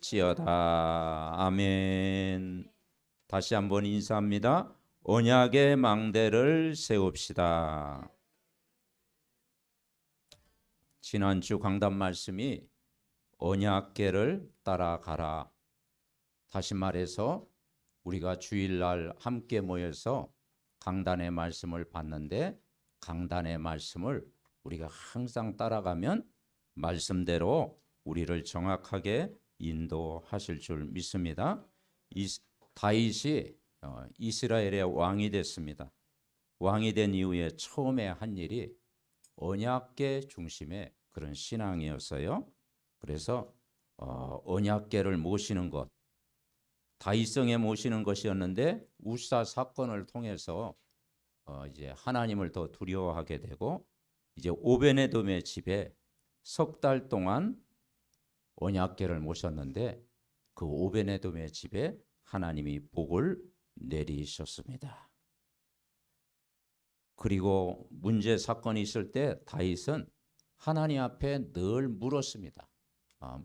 지어다. 아멘. 다시 한번 인사합니다. 언약의 망대를 세웁시다. 지난주 강단 말씀이 언약궤를 따라가라. 다시 말해서 우리가 주일날 함께 모여서 강단의 말씀을 받는데, 강단의 말씀을 우리가 항상 따라가면 말씀대로 우리를 정확하게 인도하실 줄 믿습니다. 다윗이 이스라엘의 왕이 됐습니다. 왕이 된 이후에 처음에 한 일이 언약궤 중심의 그런 신앙이었어요. 그래서 언약궤를 모시는 것, 다윗성에 모시는 것이었는데, 우사 사건을 통해서 이제 하나님을 더 두려워하게 되고, 이제 오베네돔의 집에 석 달 동안 언약궤를 모셨는데, 그 오베네돔의 집에 하나님이 복을 내리셨습니다. 그리고 문제 사건이 있을 때 다윗은 하나님 앞에 늘 물었습니다.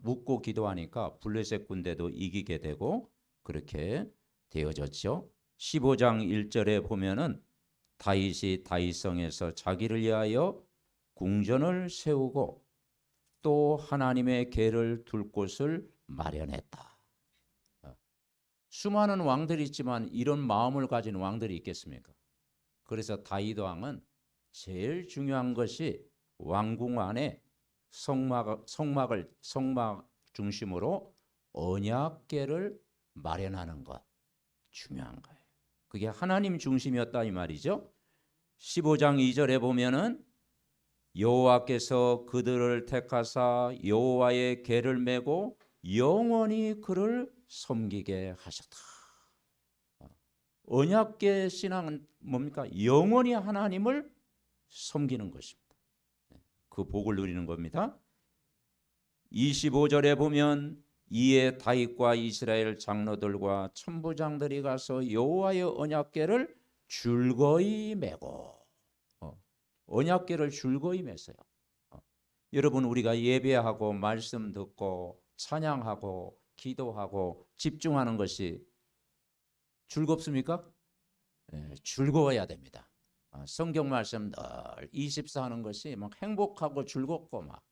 묻고 기도하니까 블레셋 군대도 이기게 되고 그렇게 되어졌죠. 15장 1절에 보면은 다윗이 다윗성에서 자기를 위하여 궁전을 세우고 또 하나님의 궤를 둘 곳을 마련했다. 수많은 왕들이 있지만 이런 마음을 가진 왕들이 있겠습니까? 그래서 다윗 왕은 제일 중요한 것이 왕궁 안에 성막 중심으로 언약궤를 마련하는 것, 중요한 거예요. 그게 하나님 중심이었다 이 말이죠. 15장 2절에 보면은 여호와께서 그들을 택하사 여호와의 궤를 메고 영원히 그를 섬기게 하셨다. 언약궤 신앙은 뭡니까? 영원히 하나님을 섬기는 것입니다. 그 복을 누리는 겁니다. 25절에 보면 이에 다윗과 이스라엘 장로들과 천부장들이 가서 여호와의 언약궤를 줄거이 메고, 언약궤를 줄거이 맸어요. 여러분, 우리가 예배하고 말씀 듣고 찬양하고 기도하고 집중하는 것이 즐겁습니까? 네, 즐거워야 됩니다. 성경 말씀 늘 24 하는 것이 막 행복하고 즐겁고 막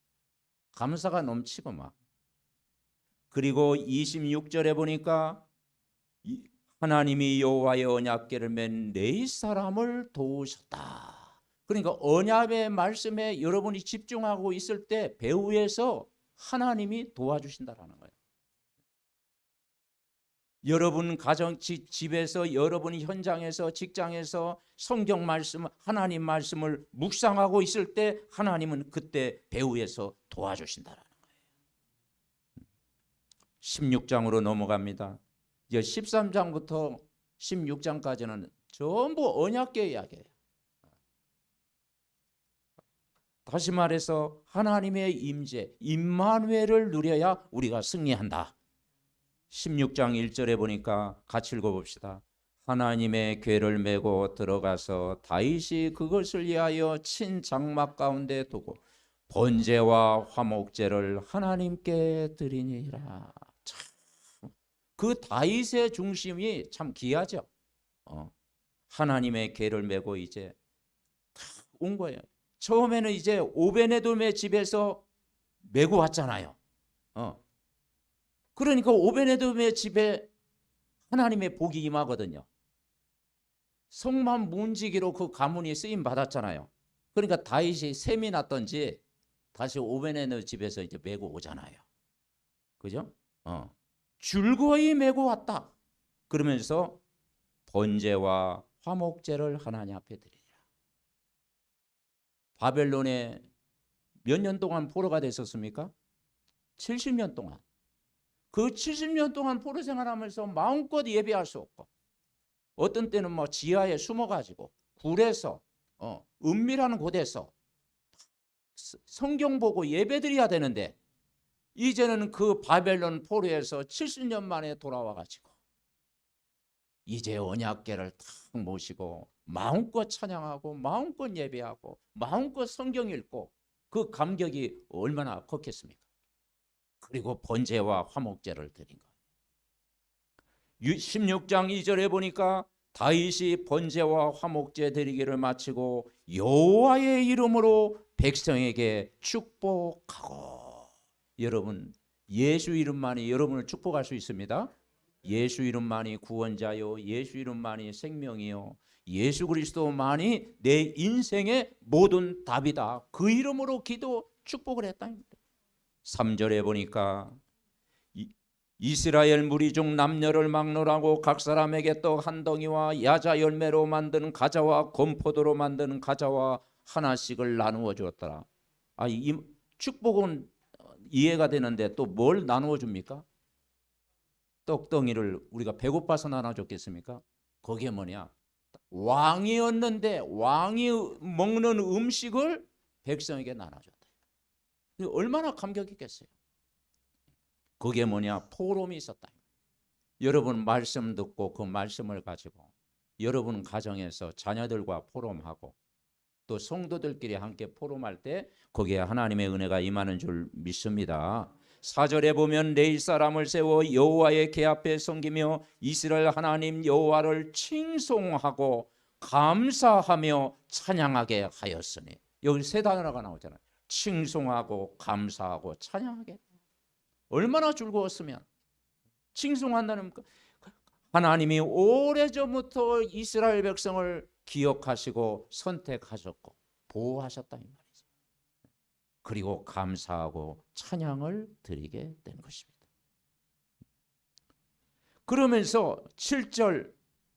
감사가 넘치고 막. 그리고 26절에 보니까 하나님이 여호와의 언약궤를 맨 네 사람을 도우셨다. 그러니까 언약의 말씀에 여러분이 집중하고 있을 때 배후에서 하나님이 도와주신다라는 거예요. 여러분 가정 집에서, 여러분 현장에서, 직장에서 성경 말씀, 하나님 말씀을 묵상하고 있을 때 하나님은 그때 배후에서 도와주신다라는 거예요. 16장으로 넘어갑니다. 이제 13장부터 16장까지는 전부 언약궤 이야기예요. 다시 말해서 하나님의 임재, 임마누엘을 누려야 우리가 승리한다. 16장 1절에 보니까 같이 읽어봅시다. 하나님의 궤를 메고 들어가서 다윗이 그것을 위하여 친 장막 가운데 두고 번제와 화목제를 하나님께 드리니라. 참, 그 다윗의 중심이 참 귀하죠. 하나님의 궤를 메고 이제 온 거예요. 처음에는 이제 오베네돔의 집에서 메고 왔잖아요. 그러니까 오베네돔의 집에 하나님의 복이 임하거든요. 성만 문지기로 그 가문이 쓰임 받았잖아요. 그러니까 다윗이 셈이 났던지 다시 오베네돔 집에서 이제 메고 오잖아요. 그죠? 줄거이 메고 왔다. 그러면서 번제와 화목제를 하나님 앞에 드리라. 바벨론에 몇 년 동안 포로가 됐었습니까? 70년 동안. 그 70년 동안 포로 생활하면서 마음껏 예배할 수 없고, 어떤 때는 뭐 지하에 숨어가지고 굴에서 은밀한 곳에서 성경 보고 예배드려야 되는데, 이제는 그 바벨론 포로에서 70년 만에 돌아와가지고 이제 언약궤를 탁 모시고 마음껏 찬양하고 마음껏 예배하고 마음껏 성경 읽고, 그 감격이 얼마나 컸겠습니까? 그리고 번제와 화목제를 드린 거예요. 16장 2절에 보니까 다윗이 번제와 화목제 드리기를 마치고 여호와의 이름으로 백성에게 축복하고. 여러분, 예수 이름만이 여러분을 축복할 수 있습니다. 예수 이름만이 구원자요, 예수 이름만이 생명이요, 예수 그리스도만이 내 인생의 모든 답이다. 그 이름으로 기도 축복을 했다. 3절에 보니까 이스라엘 무리 중 남녀를 막론하고 각 사람에게 떡 한 덩이와 야자 열매로 만든 과자와 건포도로 만든 과자와 하나씩을 나누어 주었더라. 이 축복은 이해가 되는데 또 뭘 나누어 줍니까? 떡덩이를 우리가 배고파서 나눠줬겠습니까? 거기에 뭐냐? 왕이었는데 왕이 먹는 음식을 백성에게 나눠줬다. 얼마나 감격했겠어요. 그게 뭐냐? 포럼이 있었다. 여러분 말씀 듣고 그 말씀을 가지고 여러분 가정에서 자녀들과 포럼하고 또 성도들끼리 함께 포럼할 때 거기에 하나님의 은혜가 임하는 줄 믿습니다. 4절에 보면 레위 사람을 세워 여호와의 궤 앞에 섬기며 이스라엘 하나님 여호와를 칭송하고 감사하며 찬양하게 하였으니. 여기 세 단어가 나오잖아요. 칭송하고 감사하고 찬양하게. 얼마나 즐거웠으면. 칭송한다는 하나님이 오래전부터 이스라엘 백성을 기억하시고 선택하셨고 보호하셨다 이 말이죠. 그리고 감사하고 찬양을 드리게 된 것입니다. 그러면서 7절,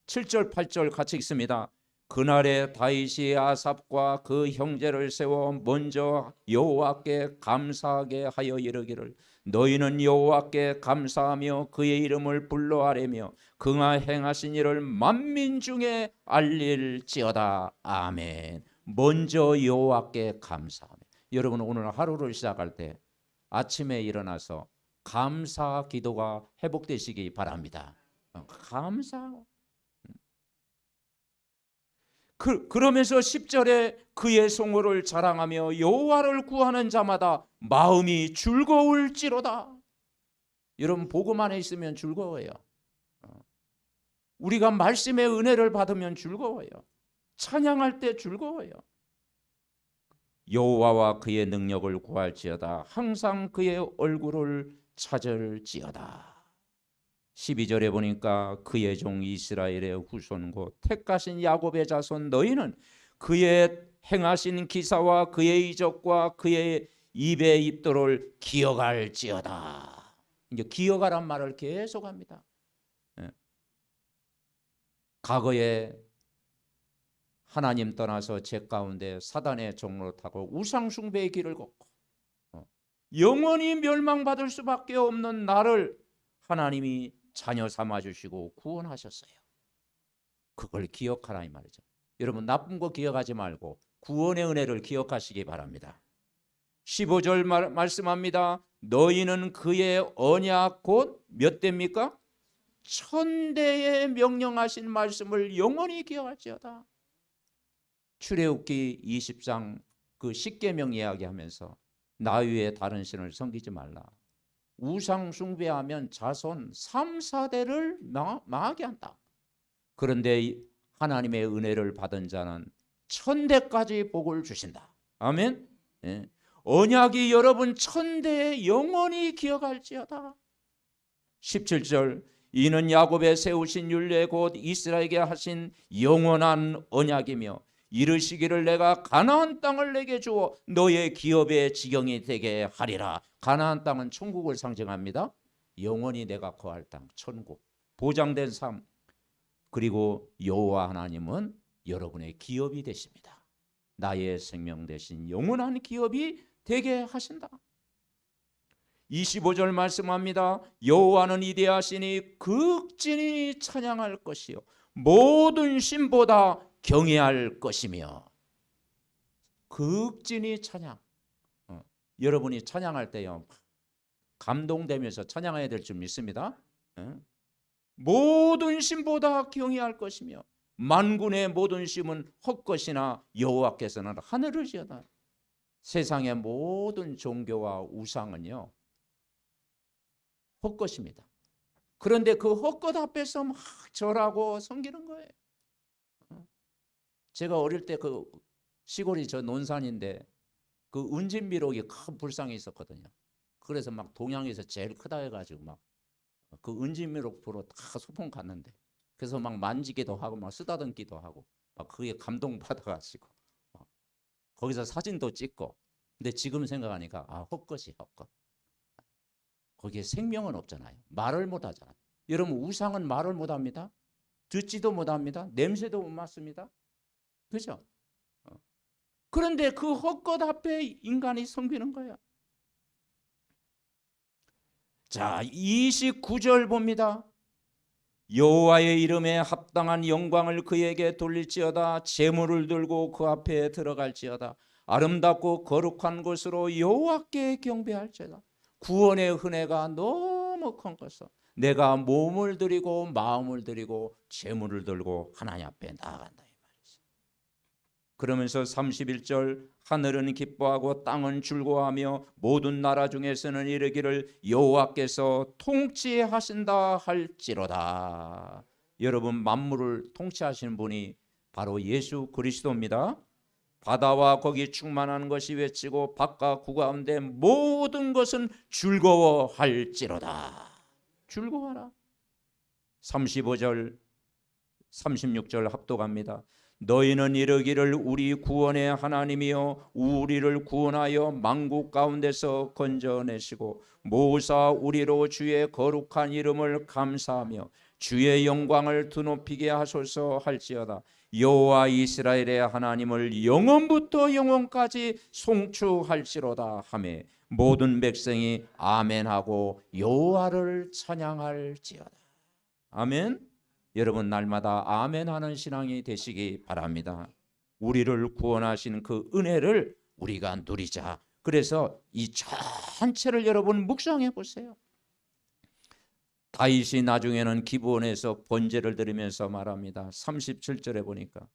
8절 같이 읽습니다. 그날에 다윗이 아삽과 그 형제를 세워 먼저 여호와께 감사하게 하여 이르기를 너희는 여호와께 감사하며 그의 이름을 불러 아뢰며 그가 행하신 일을 만민 중에 알릴지어다. 아멘. 먼저 여호와께 감사하며. 여러분 오늘 하루를 시작할 때 아침에 일어나서 감사 기도가 회복되시기 바랍니다. 감사하고. 그러면서 10절에 그의 성호를 자랑하며 여호와를 구하는 자마다 마음이 즐거울지로다. 여러분 복음 안에 있으면 즐거워요. 우리가 말씀의 은혜를 받으면 즐거워요. 찬양할 때 즐거워요. 여호와와 그의 능력을 구할지어다. 항상 그의 얼굴을 찾을지어다. 12절에 보니까 그의 종 이스라엘의 후손 곧 택하신 야곱의 자손 너희는 그의 행하신 기사와 그의 이적과 그의 입의 입도를 기억할지어다. 이제 기억하란 말을 계속합니다. 과거에 하나님 떠나서 제 가운데 사단의 종로 타고 우상 숭배의 길을 걷고 영원히 멸망받을 수밖에 없는 나를 하나님이 자녀 삼아주시고 구원하셨어요. 그걸 기억하라 이 말이죠. 여러분 나쁜 거 기억하지 말고 구원의 은혜를 기억하시기 바랍니다. 15절 말씀합니다. 너희는 그의 언약 곧 몇 대입니까? 1000대에 명령하신 말씀을 영원히 기억할지어다. 출애굽기 20장 그 십계명 이야기하면서 나 외에 다른 신을 섬기지 말라. 우상 숭배하면 자손 3, 4대를 망하게 한다. 그런데 하나님의 은혜를 받은 자는 1000대까지 복을 주신다. 아멘. 예. 언약이 여러분 1000대에 영원히 기억할지어다. 17절 이는 야곱에 세우신 율례 곧 이스라엘에게 하신 영원한 언약이며 이르시기를 내가 가나안 땅을 내게 주어 너의 기업의 지경이 되게 하리라. 가나안 땅은 천국을 상징합니다. 영원히 내가 거할 땅, 천국, 보장된 삶. 그리고 여호와 하나님은 여러분의 기업이 되십니다. 나의 생명 대신 영원한 기업이 되게 하신다. 25절 말씀합니다. 여호와는 위대하시니 극진히 찬양할 것이요 모든 신보다 경외할 것이며. 극진히 찬양. 여러분이 찬양할 때요 감동되면서 찬양해야 될 줄 믿습니다. 모든 신보다 경외할 것이며 만군의 모든 신은 헛것이나 여호와께서는 하늘을 지어다. 세상의 모든 종교와 우상은요 헛것입니다. 그런데 그 헛것 앞에서 막 절하고 섬기는 거예요. 제가 어릴 때 그 시골이 저 논산인데 그 은진미록이 큰 불상이 있었거든요. 그래서 막 동양에서 제일 크다 해가지고 막 그 은진미록 보러 다 소풍 갔는데, 그래서 막 만지기도 하고 막 쓰다듬기도 하고 막 그게 감동받아가지고 거기서 사진도 찍고. 근데 지금 생각하니까 헛것이 헛것. 거기에 생명은 없잖아요. 말을 못 하잖아요. 여러분, 우상은 말을 못 합니다. 듣지도 못합니다. 냄새도 못 맡습니다. 그죠? 그런데 그 헛것 앞에 인간이 섬기는 거야. 자, 29절 봅니다. 여호와의 이름에 합당한 영광을 그에게 돌릴지어다. 제물을 들고 그 앞에 들어갈지어다. 아름답고 거룩한 곳으로 여호와께 경배할지어다. 구원의 은혜가 너무 큰 것을 내가 몸을 드리고 마음을 드리고 제물을 들고 하나님 앞에 나아간다 이 말이죠. 그러면서 31절 하늘은 기뻐하고 땅은 즐거워하며 모든 나라 중에서는 이르기를 여호와께서 통치하신다 할지로다. 여러분, 만물을 통치하시는 분이 바로 예수 그리스도입니다. 바다와 거기 충만한 것이 외치고 바깥 구 가운데 모든 것은 즐거워할지로다. 즐거워하라. 35절 36절 합독합니다. 너희는 이르기를 우리 구원의 하나님이여 우리를 구원하여 만국 가운데서 건져내시고 모사 우리로 주의 거룩한 이름을 감사하며 주의 영광을 드높이게 하소서 할지어다. 여호와 이스라엘의 하나님을 영원부터 영원까지 송축할지로다 하매 모든 백성이 아멘하고 여호와를 찬양할지어다. 아멘. 여러분, 날마다 아멘하는 신앙이 되시기 바랍니다. 우리를 구원하신 그 은혜를 우리가 누리자. 그래서 이 전체를 여러분 묵상해 보세요. 다윗이 나중에는 기브온에서 번제를 드리면서 말합니다. 37절에 보니까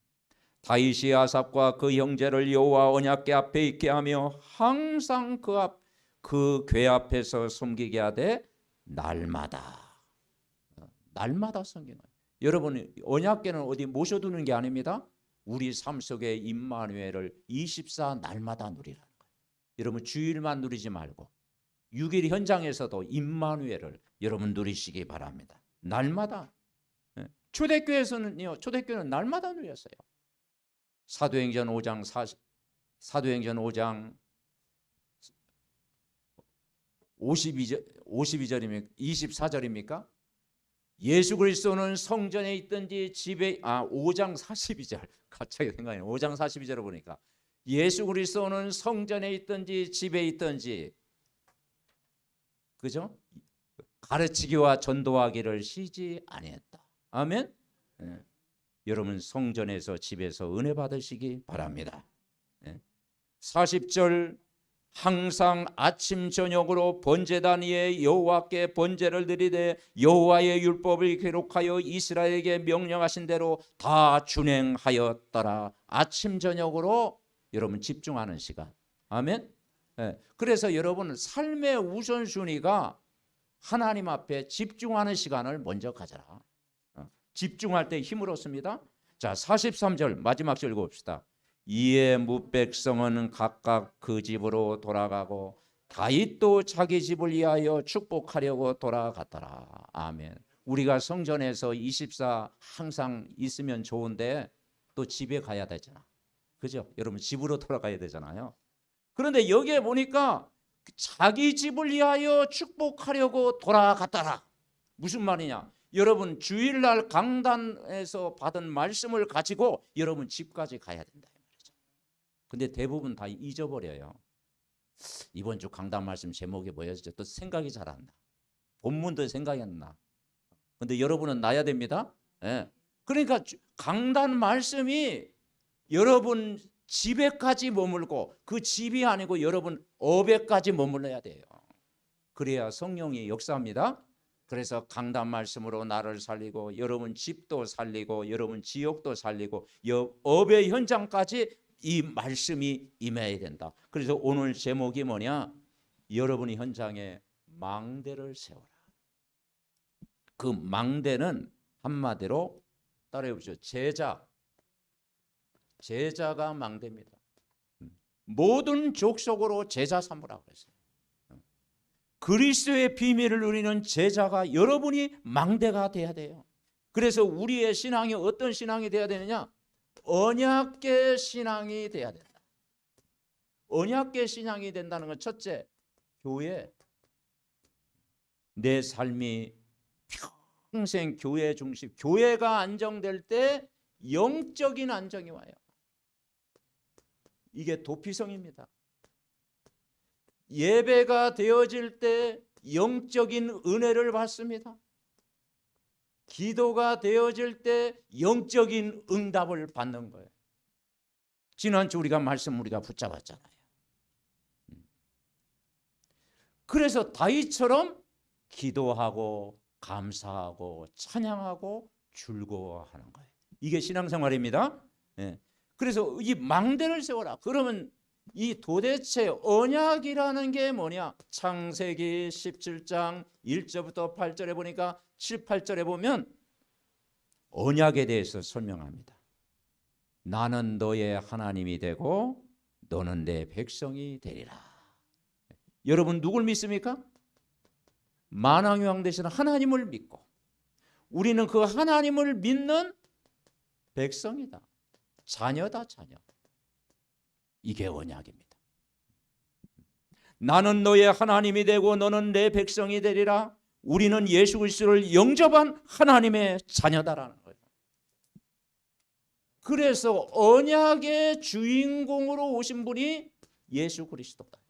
다윗이 아삽과 그 형제를 여호와 언약궤 앞에 있게 하며 항상 그 궤 앞에서 섬기게 하되 날마다 섬기는 거예요. 여러분, 언약궤는 어디 모셔두는 게 아닙니다. 우리 삶 속에 임마누엘을 24 날마다 누리라는 거예요. 여러분, 주일만 누리지 말고 6일 현장에서도 임마누엘을 여러분 누리시기 바랍니다. 날마다. 초대교회에서는요, 초대교회는 날마다 누렸어요. 사도행전 5장 52절입니까? 24절입니까? 예수 그리스도는 성전에 있든지 집에 5장 42절 갑자기 생각나요. 5장 42절을 보니까 예수 그리스도는 성전에 있든지 집에 있든지 그죠? 가르치기와 전도하기를 쉬지 아니했다. 아멘. 여러분, 성전에서 집에서 은혜 받으시기 바랍니다. 40절 항상 아침 저녁으로 번제단 위에 여호와께 번제를 드리되 여호와의 율법을 기록하여 이스라엘에게 명령하신 대로 다 준행하였더라. 아침 저녁으로 여러분 집중하는 시간. 아멘. 그래서 여러분 삶의 우선순위가 하나님 앞에 집중하는 시간을 먼저 가져라. 집중할 때 힘을 얻습니다. 자, 43절 마지막 절 읽어봅시다. 이에 뭇백성은 각각 그 집으로 돌아가고 다윗도 자기 집을 위하여 축복하려고 돌아갔더라. 아멘. 우리가 성전에서 24 항상 있으면 좋은데 또 집에 가야 되잖아. 그죠? 여러분, 집으로 돌아가야 되잖아요. 그런데 여기에 보니까 자기 집을 위하여 축복하려고 돌아갔더라. 무슨 말이냐? 여러분, 주일날 강단에서 받은 말씀을 가지고 여러분 집까지 가야 된다. 근데 대부분 다 잊어버려요. 이번 주 강단 말씀 제목이 뭐였죠? 또 생각이 잘 안 나. 본문도 생각이 안 나. 근데 여러분은 나야 됩니다. 그러니까 강단 말씀이 여러분 집에까지 머물고 그 집이 아니고 여러분 업에까지 머물러야 돼요. 그래야 성령이 역사합니다. 그래서 강단 말씀으로 나를 살리고 여러분 집도 살리고 여러분 지역도 살리고 업의 현장까지 이 말씀이 임해야 된다. 그래서 오늘 제목이 뭐냐? 여러분이 현장에 망대를 세워라. 그 망대는 한마디로 따라해 보시죠. 제자가 망대입니다. 모든 족속으로 제자 삼으라고 했어요. 그리스도의 비밀을 누리는 제자가 여러분이 망대가 돼야 돼요. 그래서 우리의 신앙이 어떤 신앙이 돼야 되느냐? 언약계 신앙이 돼야 된다. 언약계 신앙이 된다는 건 첫째, 교회. 내 삶이 평생 교회 중심, 교회가 안정될 때 영적인 안정이 와요. 이게 도피성입니다. 예배가 되어질 때 영적인 은혜를 받습니다. 기도가 되어질 때 영적인 응답을 받는 거예요. 지난주 우리가 붙잡았잖아요. 그래서 다윗처럼 기도하고 감사하고 찬양하고 즐거워하는 거예요. 이게 신앙생활입니다. 네. 그래서 이 망대를 세워라. 그러면 이 도대체 언약이라는 게 뭐냐? 창세기 17장 1절부터 8절에 보니까 7, 8절에 보면 언약에 대해서 설명합니다. 나는 너의 하나님이 되고 너는 내 백성이 되리라. 여러분 누굴 믿습니까? 만왕의 왕 되시는 하나님을 믿고 우리는 그 하나님을 믿는 백성이다. 자녀다, 자녀. 이게 언약입니다. 나는 너의 하나님이 되고 너는 내 백성이 되리라. 우리는 예수 그리스도를 영접한 하나님의 자녀다라는 거예요. 그래서 언약의 주인공으로 오신 분이 예수 그리스도다.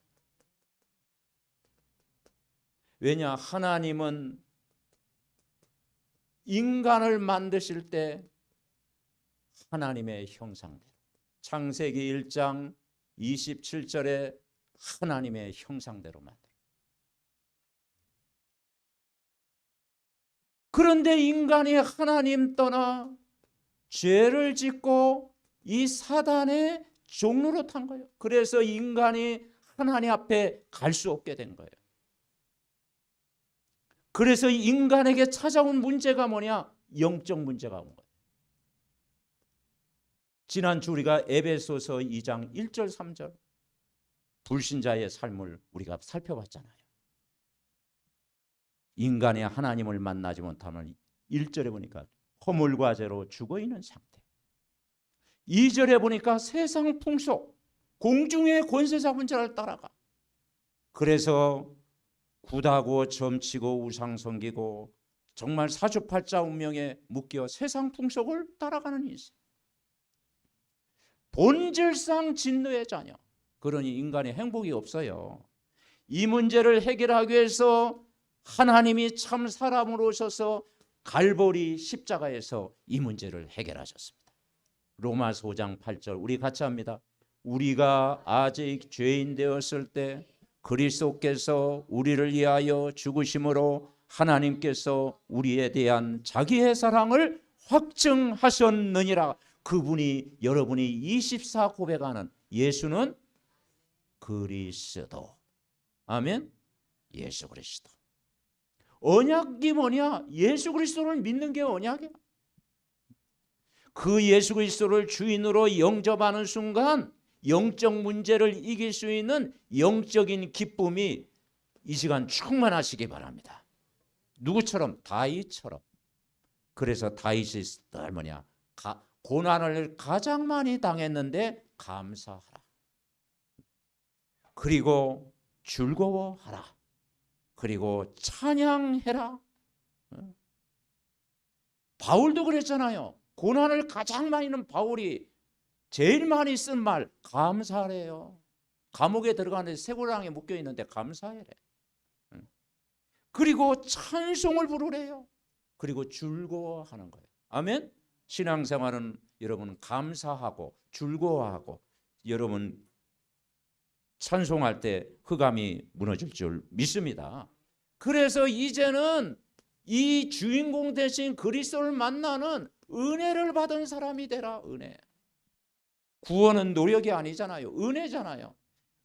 왜냐? 하나님은 인간을 만드실 때 하나님의 형상대로, 창세기 1장 27절에 하나님의 형상대로 만들어요. 그런데 인간이 하나님 떠나 죄를 짓고 이 사단의 종로로 탄 거예요. 그래서 인간이 하나님 앞에 갈 수 없게 된 거예요. 그래서 인간에게 찾아온 문제가 뭐냐? 영적 문제가 온 거예요. 지난주 우리가 에베소서 2장 1절 3절 불신자의 삶을 우리가 살펴봤잖아요. 인간이 하나님을 만나지 못하면 1절에 보니까 허물과 죄로 죽어있는 상태. 2절에 보니까 세상 풍속, 공중의 권세 잡은 자를 따라가. 그래서 굿하고 점치고 우상 섬기고 정말 사주팔자 운명에 묶여 세상 풍속을 따라가는 인생. 본질상 진노의 자녀. 그러니 인간의 행복이 없어요. 이 문제를 해결하기 위해서 하나님이 참 사람으로 오셔서 갈보리 십자가에서 이 문제를 해결하셨습니다. 로마서 5장 8절 우리 같이 합니다. 우리가 아직 죄인 되었을 때 그리스도께서 우리를 위하여 죽으심으로 하나님께서 우리에 대한 자기의 사랑을 확증하셨느니라. 그분이 여러분이 24 고백하는 예수는 그리스도. 아멘. 예수 그리스도. 언약이 뭐냐? 예수 그리스도를 믿는 게 언약이야. 그 예수 그리스도를 주인으로 영접하는 순간 영적 문제를 이길 수 있는 영적인 기쁨이 이 시간 충만하시기 바랍니다. 누구처럼? 다윗처럼. 그래서 다윗이 뭐냐? 고난을 가장 많이 당했는데 감사하라. 그리고 즐거워하라. 그리고 찬양해라. 바울도 그랬잖아요. 고난을 가장 많이 는 바울이 제일 많이 쓴 말 감사하래요. 감옥에 들어가는데 쇠고랑에 묶여 있는데 감사해래. 그리고 찬송을 부르래요. 그리고 즐거워하는 거예요. 아멘. 신앙생활은 여러분 감사하고 즐거워하고 여러분 찬송할 때 흑암이 무너질 줄 믿습니다. 그래서 이제는 이 주인공 대신 그리스도를 만나는 은혜를 받은 사람이 되라. 은혜. 구원은 노력이 아니잖아요. 은혜잖아요.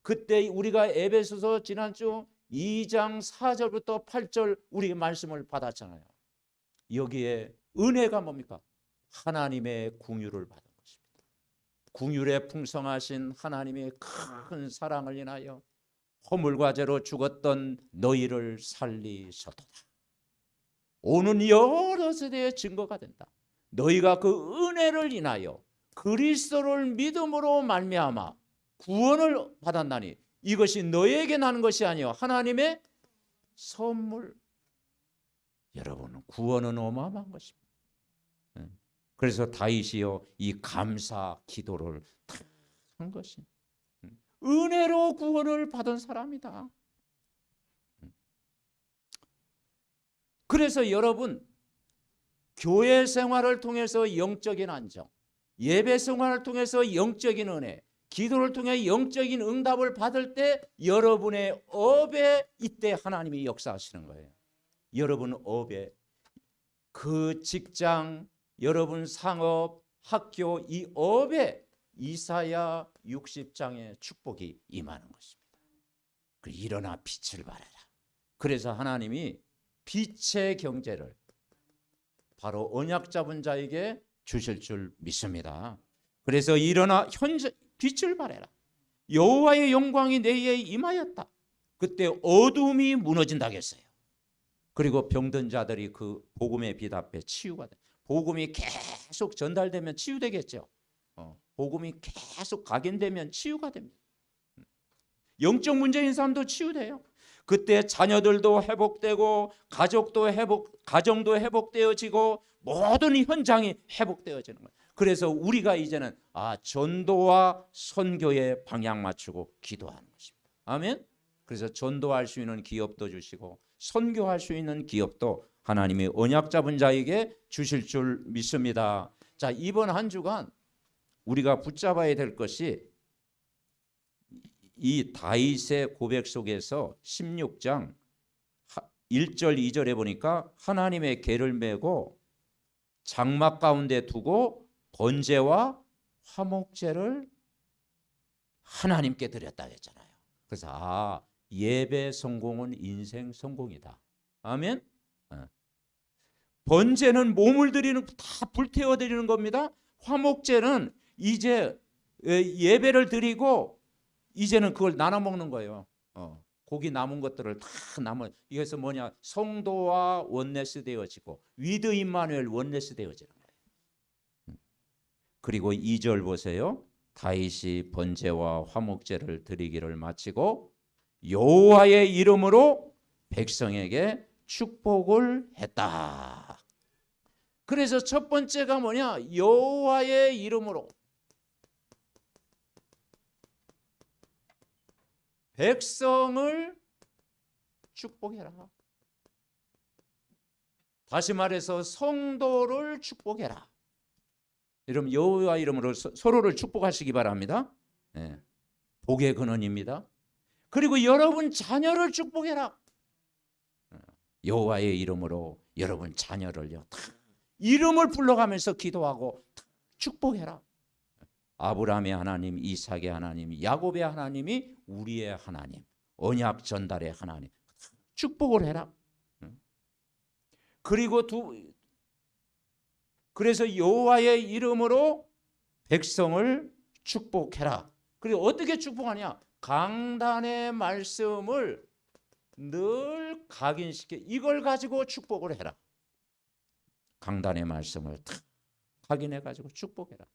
그때 우리가 에베소서 지난주 2장 4절부터 8절 우리 말씀을 받았잖아요. 여기에 은혜가 뭡니까? 하나님의 긍휼을 받은 것입니다. 긍휼에 풍성하신 하나님의 큰 사랑을 인하여 허물과 죄로 죽었던 너희를 살리셨도다. 오는 여러 세대의 증거가 된다. 너희가 그 은혜를 인하여 그리스도를 믿음으로 말미암아 구원을 받았나니 이것이 너희에게 나는 것이 아니요 하나님의 선물. 여러분, 구원은 어마어마한 것입니다. 그래서 다윗이요 이 감사 기도를 한 것이 은혜로 구원을 받은 사람이다. 그래서 여러분, 교회 생활을 통해서 영적인 안정, 예배 생활을 통해서 영적인 은혜, 기도를 통해 영적인 응답을 받을 때 여러분의 업에 이때 하나님이 역사하시는 거예요. 여러분 업에, 그 직장, 여러분 상업, 학교, 이 업에 이사야 60장의 축복이 임하는 것입니다. 일어나 빛을 발하라. 그래서 하나님이 빛의 경제를 바로 언약 잡은 자에게 주실 줄 믿습니다. 그래서 일어나 현재 빛을 발해라. 여호와의 영광이 내에 임하였다. 그때 어둠이 무너진다고 했어요. 그리고 병든 자들이 그 복음의 빛 앞에 치유가 돼. 복음이 계속 전달되면 치유되겠죠. 복음이 계속 각인되면 치유가 됩니다. 영적 문제인 사람도 치유돼요. 그때 자녀들도 회복되고 가정도 회복되어지고 모든 현장이 회복되어지는 거예요. 그래서 우리가 이제는 전도와 선교에 방향 맞추고 기도하는 것입니다. 아멘. 그래서 전도할 수 있는 기업도 주시고 선교할 수 있는 기업도 하나님이 언약 잡은 자에게 주실 줄 믿습니다. 자, 이번 한 주간 우리가 붙잡아야 될 것이 이 다윗의 고백 속에서 16장 1절 2절에 보니까 하나님의 궤를 메고 장막 가운데 두고 번제와 화목제를 하나님께 드렸다 했잖아요. 그래서 예배 성공은 인생 성공이다. 아멘. 번제는 몸을 드리는, 다 불태워 드리는 겁니다. 화목제는 이제 예배를 드리고 이제는 그걸 나눠 먹는 거예요. 고기 남은 것들을 다 이것서 뭐냐, 성도와 원네스 되어지고 위드 임마누엘 원네스 되어지는 거예요. 그리고 2절 보세요. 다윗이 번제와 화목제를 드리기를 마치고 여호와의 이름으로 백성에게 축복을 했다. 그래서 첫 번째가 뭐냐, 여호와의 이름으로 백성을 축복해라. 다시 말해서 성도를 축복해라. 여러분, 여호와 이름으로 서로를 축복하시기 바랍니다. 복의 근원입니다. 그리고 여러분 자녀를 축복해라. 여호와의 이름으로 여러분 자녀를요, 이름을 불러가면서 기도하고 축복해라. 아브라함의 하나님, 이삭의 하나님, 야곱의 하나님이 우리의 하나님, 언약 전달의 하나님, 축복을 해라. 그래서 여호와의 이름으로 백성을 축복해라. 그리고 어떻게 축복하냐? 강단의 말씀을 늘 각인시켜, 이걸 가지고 축복을 해라. 강단의 말씀을 탁 각인해 가지고 축복해라.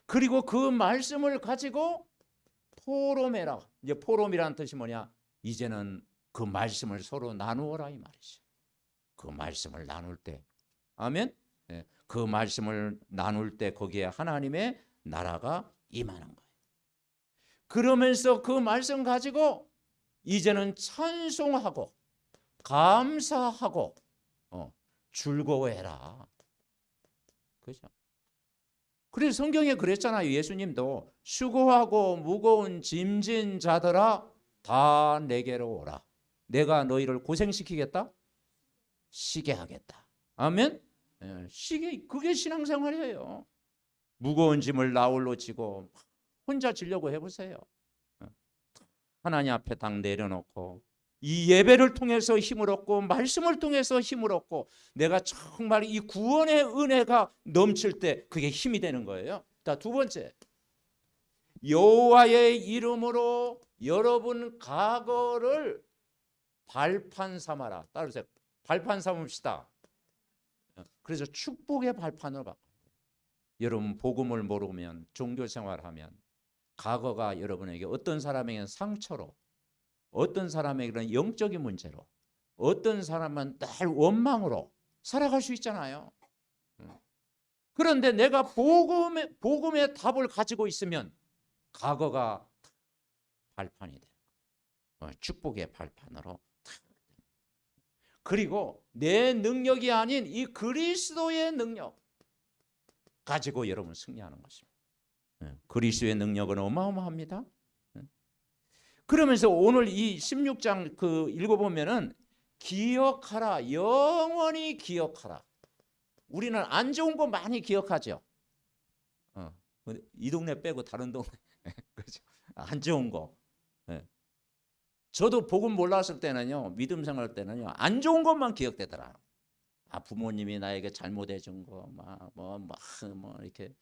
그리고 그 말씀을 가지고 포럼해라. 이제 포럼이라는 뜻이 뭐냐? 이제는 그 말씀을 서로 나누어라 이 말이죠. 그 말씀을 나눌 때, 아멘. 그 말씀을 나눌 때 거기에 하나님의 나라가 임하는 거예요. 그러면서 그 말씀 가지고 이제는 찬송하고 감사하고 즐거워해라. 그렇죠? 그래서 성경에 그랬잖아요. 예수님도 수고하고 무거운 짐진 자들아 다 내게로 오라. 내가 너희를 고생시키겠다? 쉬게 하겠다. 아멘. 쉬게, 그게 신앙생활이에요. 무거운 짐을 나홀로 지고 혼자 지려고 해보세요. 하나님 앞에 당 내려놓고 이 예배를 통해서 힘을 얻고 말씀을 통해서 힘을 얻고 내가 정말 이 구원의 은혜가 넘칠 때 그게 힘이 되는 거예요. 자, 두 번째, 여호와의 이름으로 여러분 과거를 발판 삼아라. 따르세요. 발판 삼읍시다. 그래서 축복의 발판으로 바꿔요. 여러분 복음을 모르면 종교 생활하면 과거가 여러분에게 어떤 사람에게는 상처로, 어떤 사람에게는 영적인 문제로, 어떤 사람은 늘 원망으로 살아갈 수 있잖아요. 그런데 내가 복음의 답을 가지고 있으면 과거가 발판이 돼요. 축복의 발판으로. 그리고 내 능력이 아닌 이 그리스도의 능력 가지고 여러분 승리하는 것입니다. 그리스도의 능력은 어마어마합니다. 그러면서 오늘 이 16장 읽어보면은 기억하라, 영원히 기억하라. 우리는 안 좋은 거 많이 기억하죠. 이 동네 빼고 다른 동네 그렇죠. 안 좋은 거. 저도 복음 몰랐을 때는요, 믿음 생활 때는요, 안 좋은 것만 기억되더라. 부모님이 나에게 잘못해 준 거, 이렇게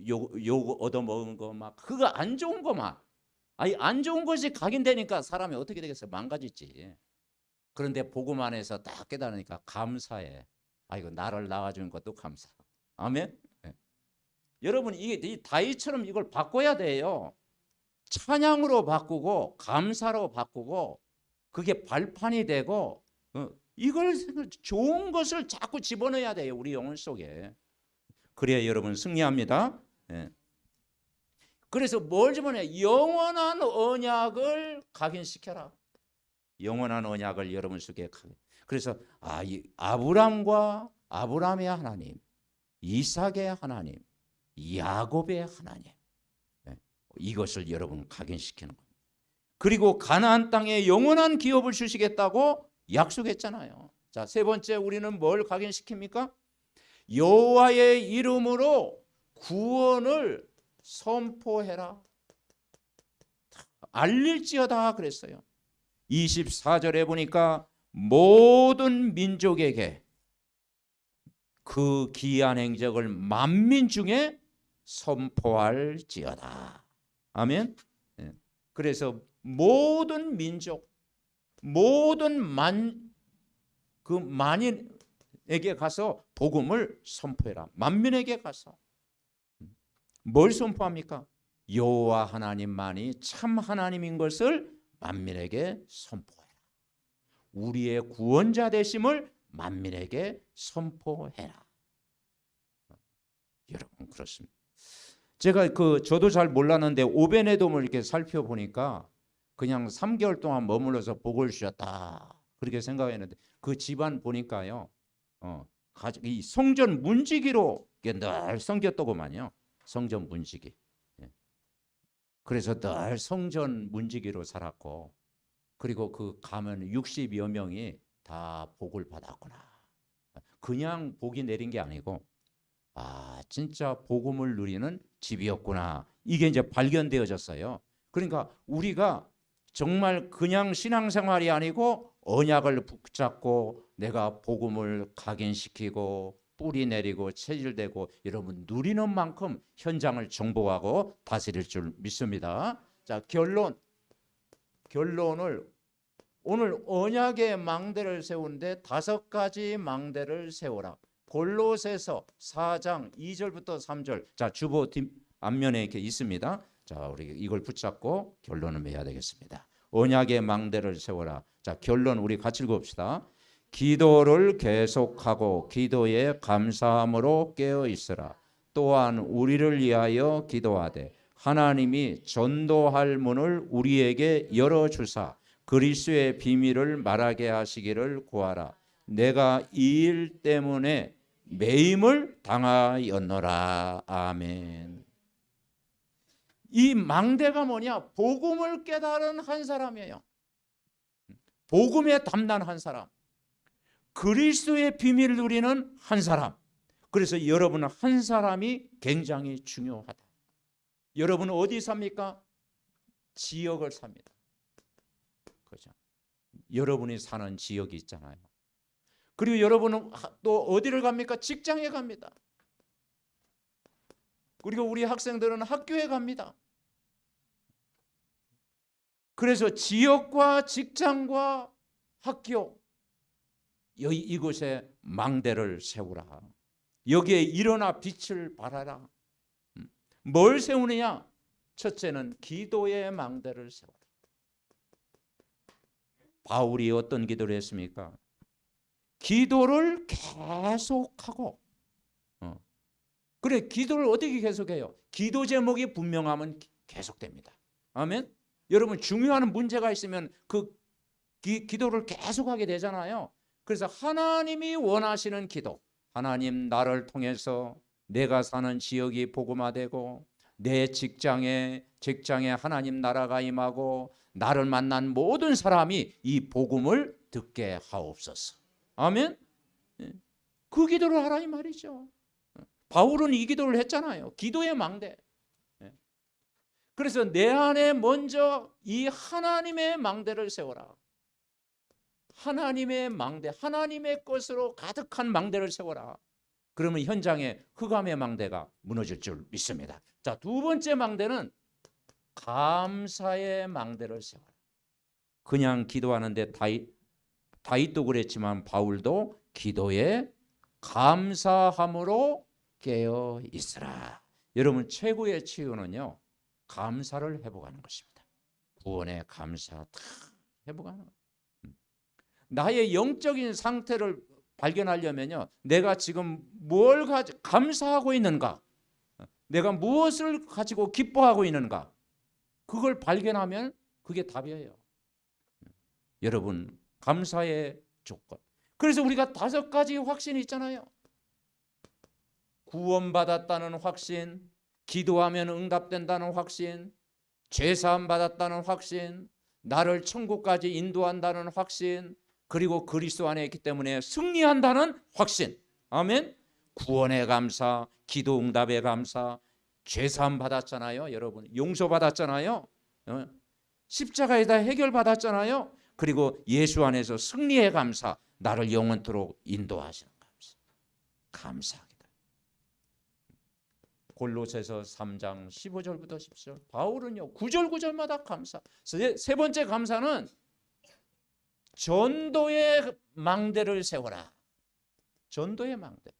욕 얻어 먹은 거, 그거 안 좋은 거만. 안 좋은 것이 각인되니까 사람이 어떻게 되겠어요? 망가지지. 그런데 복음 안에서 딱 깨달으니까 감사해. 이거 나를 낳아준 것도 감사. 아멘. 여러분 이 다윗처럼 이걸 바꿔야 돼요. 찬양으로 바꾸고 감사로 바꾸고 그게 발판이 되고 이걸 좋은 것을 자꾸 집어넣어야 돼요. 우리 영혼 속에. 그래야 여러분 승리합니다. 그래서 뭘 집어넣어요? 영원한 언약을 각인시켜라. 영원한 언약을 여러분 속에. 그래서 아브람의 하나님, 이삭의 하나님, 야곱의 하나님, 이것을 여러분 각인시키는 겁니다. 그리고 가나안 땅에 영원한 기업을 주시겠다고 약속했잖아요. 자, 세 번째 우리는 뭘 각인시킵니까? 여호와의 이름으로 구원을 선포해라. 알릴지어다 그랬어요. 24절에 보니까 모든 민족에게 그 기이한 행적을 만민 중에 선포할지어다. 아멘. 그래서 모든 민족, 모든 만인에게 가서 복음을 선포해라. 만민에게 가서 뭘 선포합니까? 여호와 하나님만이 참 하나님인 것을 만민에게 선포해라. 우리의 구원자 되심을 만민에게 선포해라. 여러분 그렇습니다. 제가 저도 잘 몰랐는데 오베네돔을 이렇게 살펴보니까 그냥 3개월 동안 머물러서 복을 주셨다 그렇게 생각했는데 그 집안 보니까요, 이 성전 문지기로 늘 섬겼더구만요. 성전 문지기. 그래서 늘 성전 문지기로 살았고, 그리고 가면 60여 명이 다 복을 받았구나. 그냥 복이 내린 게 아니고 진짜 복음을 누리는 집이었구나. 이게 이제 발견되어졌어요. 그러니까 우리가 정말 그냥 신앙생활이 아니고 언약을 붙잡고 내가 복음을 각인시키고 뿌리 내리고 체질되고 여러분 누리는 만큼 현장을 정복하고 다스릴 줄 믿습니다. 자, 결론을 오늘 언약의 망대를 세우는데 5가지 망대를 세워라. 골로새서 4장 2절부터 3절. 자, 주보 앞면에 이렇게 있습니다. 자, 우리 이걸 붙잡고 결론을 맺어야 되겠습니다. 언약의 망대를 세워라. 자, 결론 우리 같이 읽읍시다. 기도를 계속하고 기도에 감사함으로 깨어 있으라. 또한 우리를 위하여 기도하되 하나님이 전도할 문을 우리에게 열어주사 그리스도의 비밀을 말하게 하시기를 구하라. 내가 이 일 때문에 매임을 당하였노라. 아멘. 이 망대가 뭐냐? 복음을 깨달은 한 사람이에요. 복음에 담난 한 사람, 그리스도의 비밀을 누리는 한 사람. 그래서 여러분 한 사람이 굉장히 중요하다. 여러분 어디 삽니까? 지역을 삽니다. 그죠? 여러분이 사는 지역이 있잖아요. 그리고 여러분은 또 어디를 갑니까? 직장에 갑니다. 그리고 우리 학생들은 학교에 갑니다. 그래서 지역과 직장과 학교, 이곳에 망대를 세우라. 여기에 일어나 빛을 발하라. 뭘 세우느냐? 첫째는 기도의 망대를 세우라. 바울이 어떤 기도를 했습니까? 기도를 계속하고, 그래, 기도를 어떻게 계속해요? 기도 제목이 분명하면 계속됩니다. 아멘. 여러분, 중요한 문제가 있으면 그 기도를 계속하게 되잖아요. 그래서 하나님이 원하시는 기도, 하나님, 나를 통해서 내가 사는 지역이 복음화되고 내 직장에 하나님 나라가 임하고 나를 만난 모든 사람이 이 복음을 듣게 하옵소서. 아멘. 그 기도를 하라 이 말이죠. 바울은 이 기도를 했잖아요. 기도의 망대. 그래서 내 안에 먼저 이 하나님의 망대를 세워라. 하나님의 망대, 하나님의 것으로 가득한 망대를 세워라. 그러면 현장에 흑암의 망대가 무너질 줄 믿습니다. 자, 두 번째 망대는 감사의 망대를 세워라. 그냥 기도하는데 다윗도 그랬지만 바울도 기도에 감사함으로 깨어 있으라. 여러분, 최고의 치유는요, 감사를 회복하는 것입니다. 구원의 감사 다 회복하는 거예요. 나의 영적인 상태를 발견하려면요, 내가 지금 뭘 감사하고 있는가, 내가 무엇을 가지고 기뻐하고 있는가, 그걸 발견하면 그게 답이에요. 여러분, 감사의 조건. 그래서 우리가 5가지 확신이 있잖아요. 구원받았다는 확신, 기도하면 응답된다는 확신, 죄사함 받았다는 확신, 나를 천국까지 인도한다는 확신, 그리고 그리스도 안에 있기 때문에 승리한다는 확신. 아멘. 구원의 감사, 기도 응답의 감사, 죄사함 받았잖아요. 여러분, 용서 받았잖아요. 십자가에다 해결 받았잖아요. 그리고 예수 안에서 승리의 감사, 나를 영원토록 인도하시는 감사. 감사하기다. 골로새서 3장 15절부터 17절. 바울은요, 9절 9절마다 감사. 세 번째 감사는 전도의 망대를 세워라. 전도의 망대.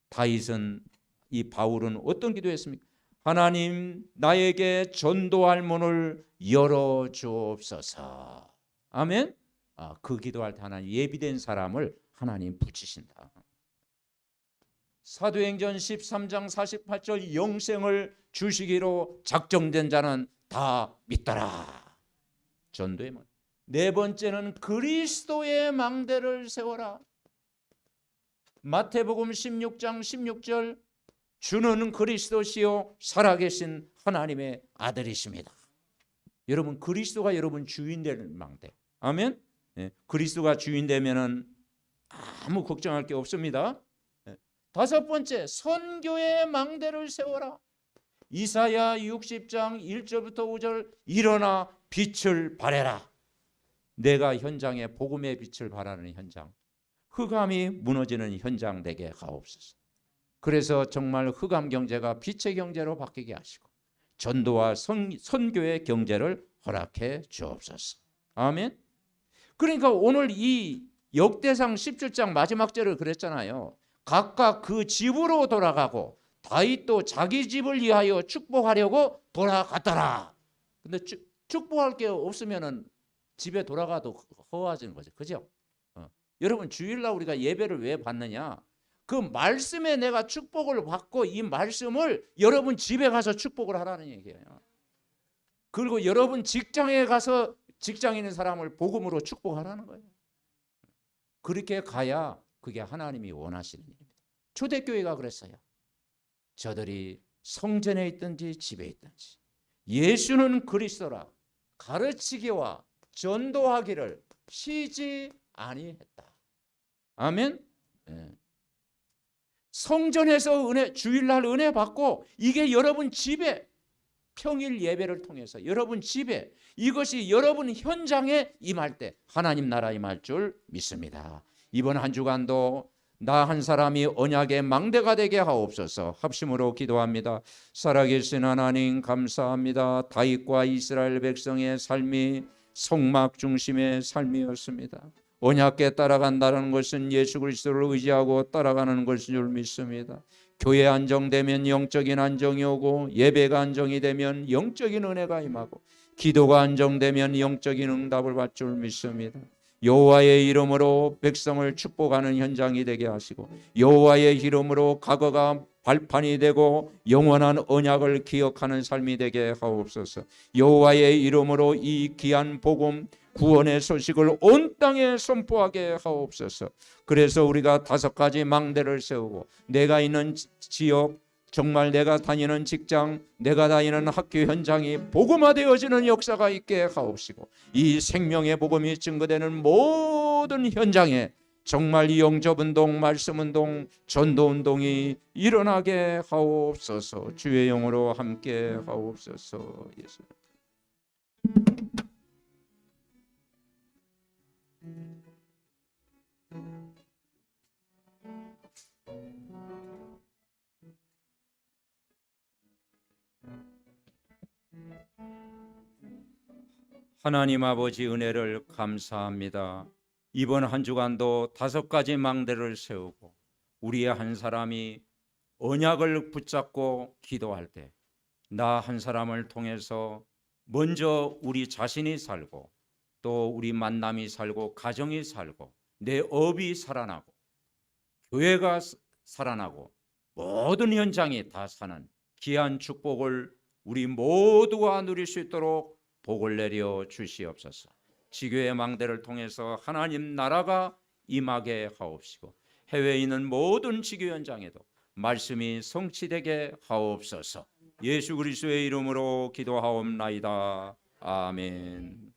다윗은, 이 바울은 어떤 기도했습니까? 하나님, 나에게 전도할 문을 열어 주옵소서. 아멘. 그 기도할 때 하나님 예비된 사람을 하나님 붙이신다. 사도행전 13장 48절, 영생을 주시기로 작정된 자는 다 믿더라. 전도의 망대. 네 번째는 그리스도의 망대를 세워라. 마태복음 16장 16절, 주는 그리스도시요 살아계신 하나님의 아들이십니다. 여러분, 그리스도가 여러분 주인 되는 망대. 아멘. 그리스도가 주인 되면은 아무 걱정할 게 없습니다. 5번째, 선교의 망대를 세워라. 이사야 60장 1절부터 5절, 일어나 빛을 발해라. 내가 현장에 복음의 빛을 발하는 현장, 흑암이 무너지는 현장 되게 하옵소서. 그래서 정말 흑암 경제가 빛의 경제로 바뀌게 하시고 전도와 선교의 경제를 허락해 주옵소서. 아멘. 그러니까 오늘 이 역대상 17장 마지막 절을 그랬잖아요. 각각 그 집으로 돌아가고 다윗도 자기 집을 위하여 축복하려고 돌아갔더라. 근데 축복할 게 없으면은 집에 돌아가도 허화지는 거죠. 그죠? 여러분, 주일날 우리가 예배를 왜 받느냐? 그 말씀에 내가 축복을 받고 이 말씀을 여러분 집에 가서 축복을 하라는 얘기예요. 그리고 여러분 직장에 가서 직장에 있는 사람을 복음으로 축복하라는 거예요. 그렇게 가야 그게 하나님이 원하시는 일입니다. 초대교회가 그랬어요. 저들이 성전에 있든지 집에 있든지 예수는 그리스도라 가르치기와 전도하기를 쉬지 아니했다. 아멘. 성전에서 주일날 은혜 받고 이게 여러분 집에 평일 예배를 통해서 여러분 집에 이것이 여러분 현장에 임할 때 하나님 나라 임할 줄 믿습니다. 이번 한 주간도 나 한 사람이 언약의 망대가 되게 하옵소서. 합심으로 기도합니다. 살아계신 하나님 감사합니다. 다윗과 이스라엘 백성의 삶이 성막 중심의 삶이었습니다. 언약에 따라간다는 것은 예수 그리스도를 의지하고 따라가는 것인 줄 믿습니다. 교회 안정되면 영적인 안정이 오고, 예배가 안정이 되면 영적인 은혜가 임하고, 기도가 안정되면 영적인 응답을 받을 줄 믿습니다. 여호와의 이름으로 백성을 축복하는 현장이 되게 하시고, 여호와의 이름으로 과거가 발판이 되고 영원한 언약을 기억하는 삶이 되게 하옵소서. 여호와의 이름으로 이 귀한 복음 구원의 소식을 온 땅에 선포하게 하옵소서. 그래서 우리가 5가지 망대를 세우고, 내가 있는 지역, 정말 내가 다니는 직장, 내가 다니는 학교 현장이 복음화되어지는 역사가 있게 하옵시고, 이 생명의 복음이 증거되는 모든 현장에 정말 이 영접운동, 말씀운동, 전도운동이 일어나게 하옵소서. 주의 영으로 함께 하옵소서. 예수. 하나님 아버지 은혜를 감사합니다. 이번 한 주간도 5가지 망대를 세우고 우리의 한 사람이 언약을 붙잡고 기도할 때 나 한 사람을 통해서 먼저 우리 자신이 살고, 또 우리 만남이 살고, 가정이 살고, 내 업이 살아나고, 교회가 살아나고, 모든 현장이 다 사는 귀한 축복을 우리 모두가 누릴 수 있도록 복을 내려 주시옵소서. 지교의 망대를 통해서 하나님 나라가 임하게 하옵시고, 해외에 있는 모든 지교 현장에도 말씀이 성취되게 하옵소서. 예수 그리스도의 이름으로 기도하옵나이다. 아멘.